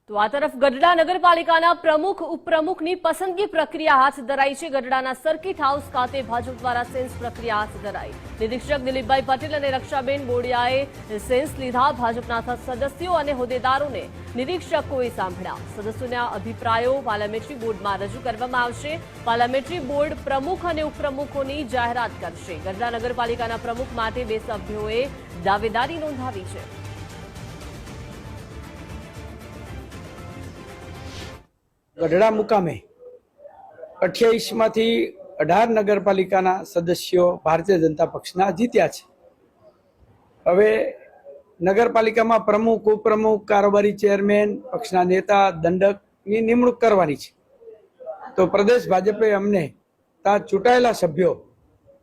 તો આ તરફ ગઢડા નગરપાલિકાના પ્રમુખ ઉપપ્રમુખની પસંદગી પ્રક્રિયા હાથ ધરાઈ છે। ગઢડાના સર્કિટ હાઉસ ખાતે ભાજપ દ્વારા સેન્સ પ્રક્રિયા હાથ ધરાઈ। નિરીક્ષક દિલીપભાઈ પટેલ અને રક્ષાબેન બોડિયાએ સેન્સ લીધા। ભાજપના સદસ્યો અને હોદ્દેદારોને નિરીક્ષકોએ સાંભળ્યા। સદસ્યોના અભિપ્રાયો પાર્લામેન્ટરી બોર્ડમાં રજૂ કરવામાં આવશે। પાર્લામેન્ટરી બોર્ડ પ્રમુખ અને ઉપપ્રમુખોની જાહેરાત કરશે। ગઢડા નગરપાલિકાના પ્રમુખ માટે 2 સભ્યોએ દાવેદારી નોંધાવી છે। ગઢડા મુકામે 28 માંથી 18 નગરપાલિકાના સદસ્યો ભારતીય જનતા પક્ષના જીત્યા છે। હવે નગરપાલિકામાં પ્રમુખ ઉપપ્રમુખ કારોબારી ચેરમેન પક્ષના નેતા દંડકની નિમણૂક કરવાની છે। તો પ્રદેશ ભાજપે અમને ત્યાં ચૂંટાયેલા સભ્યો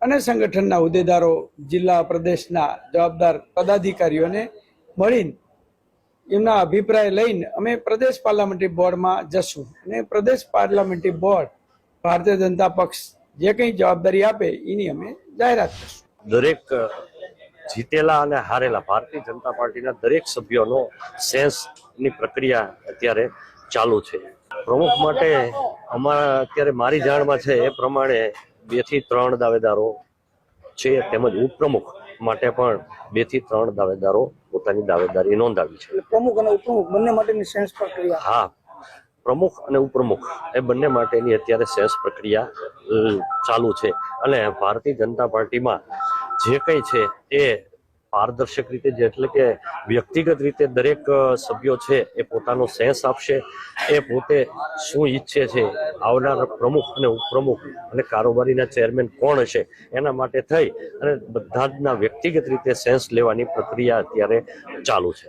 અને સંગઠનના હોદ્દેદારો જિલ્લા પ્રદેશના જવાબદાર પદાધિકારીઓને મળીને એમના અભિપ્રાય લઈને અમે પ્રદેશ પાર્લામેન્ટરી બોર્ડમાં જશું અને પ્રદેશ પાર્લામેન્ટરી બોર્ડ ભારતીય જનતા પક્ષ જે કંઈ જવાબદારી આપે એની અમે જાહેરાત કરશું। દરેક જીતેલા અને હારેલા ભારતીય જનતા પાર્ટીના દરેક સભ્યોનો સેન્સની પ્રક્રિયા અત્યારે ચાલુ છે। પ્રમુખ માટે અમારા અત્યારે મારી જાણમાં છે એ પ્રમાણે 2 થી 3 દાવેદારો છે, તેમજ ઉપપ્રમુખ માટે પણ 2 થી 3 દાવેદારો પોતાની દાવેદારી નોંધાવી છે। પ્રમુખ અને ઉપપ્રમુખ બંને માટેની સેન્સ પ્રક્રિયા હા, પ્રમુખ અને ઉપપ્રમુખ એ બંને માટેની અત્યારે સેન્સ પ્રક્રિયા ચાલુ છે અને ભારતીય જનતા પાર્ટીમાં જે કંઈ છે એ પારદર્શક રીતે એટલે કે વ્યક્તિગત રીતે દરેક સભ્યો છે એ પોતાનો સેન્સ આપશે। એ પોતે શું ઈચ્છે છે, આવનાર પ્રમુખ અને ઉપપ્રમુખ અને કારોબારીના ચેરમેન કોણ હશે એના માટે થઈ અને બધા જ વ્યક્તિગત રીતે સેન્સ લેવાની પ્રક્રિયા અત્યારે ચાલુ છે।